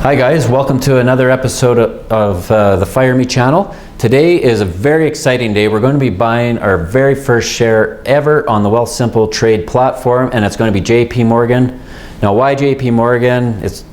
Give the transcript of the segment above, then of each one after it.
Hi guys, welcome to another episode of the Fire Me channel. Today is a very exciting day. We're going to be buying our very first share ever on the Wealthsimple Trade Platform, and it's going to be JP Morgan. Now, why JP Morgan? It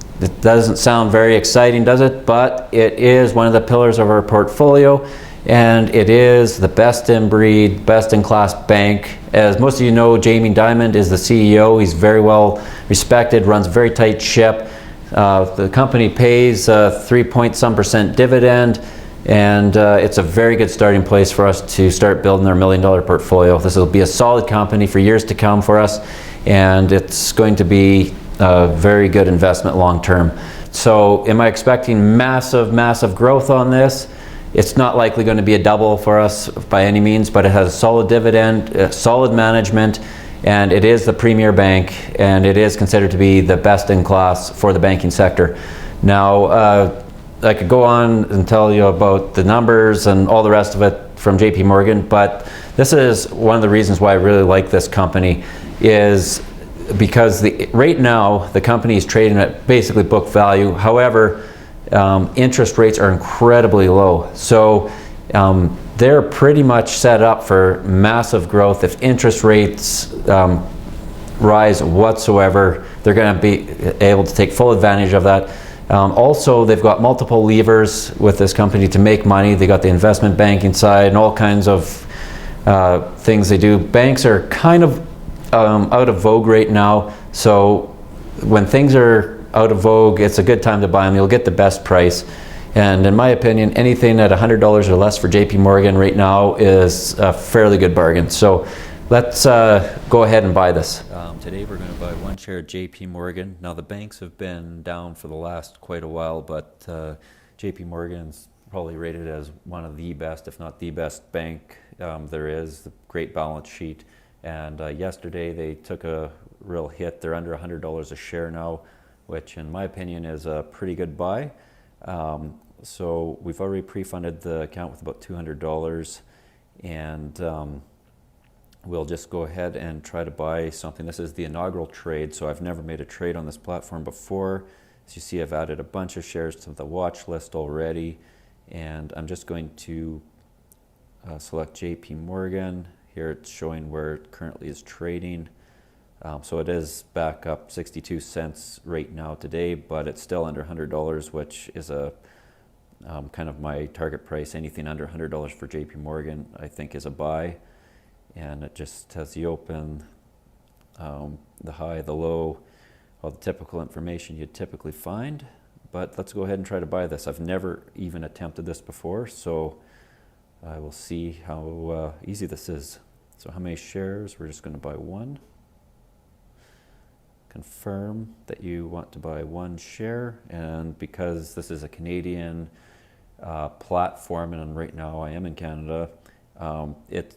doesn't sound very exciting, does it? But it is one of the pillars of our portfolio, and it is the best in breed, best in class bank. As most of you know, Jamie Dimon is the CEO. He's very well respected, runs a very tight ship. The company pays 3-point-some% dividend, and it's a very good starting place for us to start building our $1 million portfolio. This will be a solid company for years to come for us, and it's going to be a very good investment long term. So am I expecting massive growth on this? It's not likely going to be a double for us by any means, but it has a solid dividend, solid management, and it is the premier bank, and it is considered to be the best in class for the banking sector. Now, I could go on and tell you about the numbers and all the rest of it from JP Morgan, but this is one of the reasons why I really like this company, is because right now the company is trading at basically book value. However, interest rates are incredibly low. So they're pretty much set up for massive growth. If interest rates rise whatsoever, they're going to be able to take full advantage of that. Also, they've got multiple levers with this company to make money. They got the investment banking side and all kinds of things they do. Banks are kind of out of vogue right now. So when things are out of vogue, it's a good time to buy them. You'll get the best price. And in my opinion, anything at $100 or less for JP Morgan right now is a fairly good bargain. So let's go ahead and buy this. Today we're going to buy one share of JP Morgan. Now the banks have been down for the last quite a while, but JP Morgan's probably rated as one of the best, if not the best bank there is. Great balance sheet. And yesterday they took a real hit. They're under $100 a share now, which in my opinion is a pretty good buy. So we've already pre-funded the account with about $200, and we'll just go ahead and try to buy something. This is the inaugural trade, so I've never made a trade on this platform before. As you see, I've added a bunch of shares to the watch list already, and I'm just going to select JP Morgan. Here it's showing where it currently is trading. So it is back up 62 cents right now today, but it's still under $100, which is a kind of my target price. Anything under $100 for JP Morgan, I think, is a buy. And it just has the open, the high, the low, all the typical information you'd typically find. But let's go ahead and try to buy this. I've never even attempted this before, so I will see how easy this is. So how many shares? We're just going to buy one. Confirm that you want to buy one share, and because this is a Canadian platform, and right now I am in Canada, it's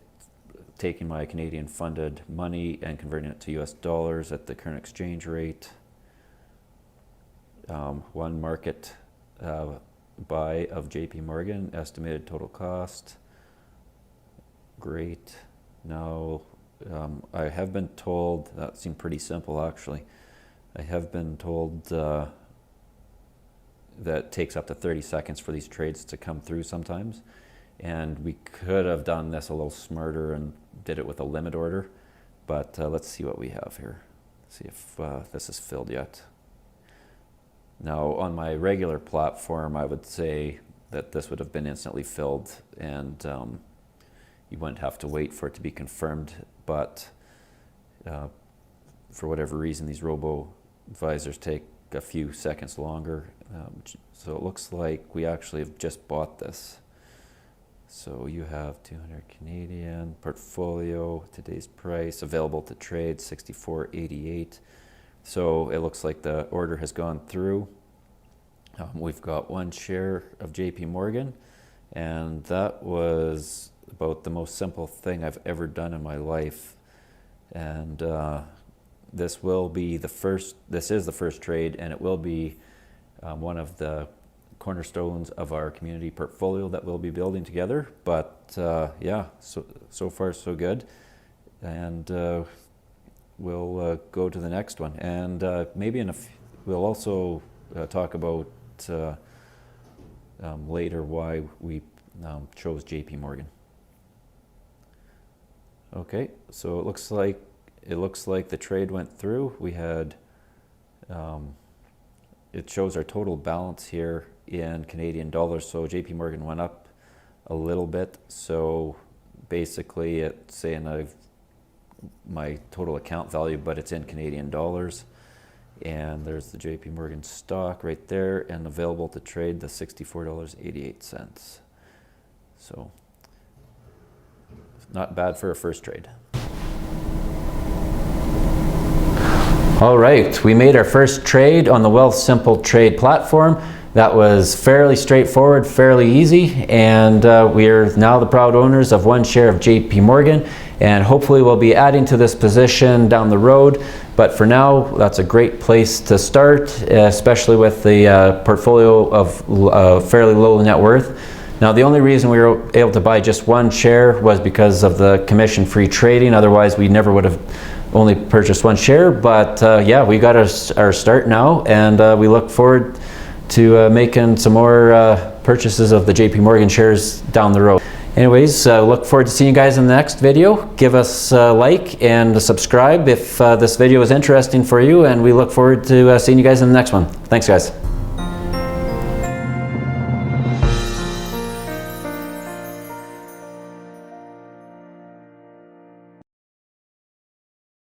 taking my Canadian funded money and converting it to US dollars at the current exchange rate. One market buy of JP Morgan, estimated total cost. Great. Now I have been told, that seemed pretty simple actually, I have been told that it takes up to 30 seconds for these trades to come through sometimes, and we could have done this a little smarter and did it with a limit order, but let's see what we have here. See if this is filled yet. Now on my regular platform, I would say that this would have been instantly filled, and you wouldn't have to wait for it to be confirmed, but for whatever reason, these Robo-Advisors take a few seconds longer. So it looks like we actually have just bought this. So you have 200 Canadian portfolio, today's price, available to trade, 64.88. So it looks like the order has gone through. We've got one share of JP Morgan, and that was about the most simple thing I've ever done in my life. And this is the first trade, and it will be one of the cornerstones of our community portfolio that we'll be building together. But yeah, so far so good. And we'll go to the next one. And maybe we'll also talk about later why we chose JP Morgan. Okay, so it looks like the trade went through. We had it shows our total balance here in Canadian dollars. So JP Morgan went up a little bit. So basically it's saying my total account value, but it's in Canadian dollars. And there's the JP Morgan stock right there, and available to trade the $64.88. So not bad for a first trade. All right, we made our first trade on the Wealthsimple Trade Platform. That was fairly straightforward, fairly easy, and we are now the proud owners of one share of JP Morgan, and hopefully we'll be adding to this position down the road. But for now, that's a great place to start, especially with the portfolio of fairly low net worth. Now, the only reason we were able to buy just one share was because of the commission-free trading. Otherwise, we never would have only purchased one share. But yeah, we got our start now, and we look forward to making some more purchases of the JP Morgan shares down the road. Anyways, look forward to seeing you guys in the next video. Give us a like and subscribe if this video is interesting for you, and we look forward to seeing you guys in the next one. Thanks, guys.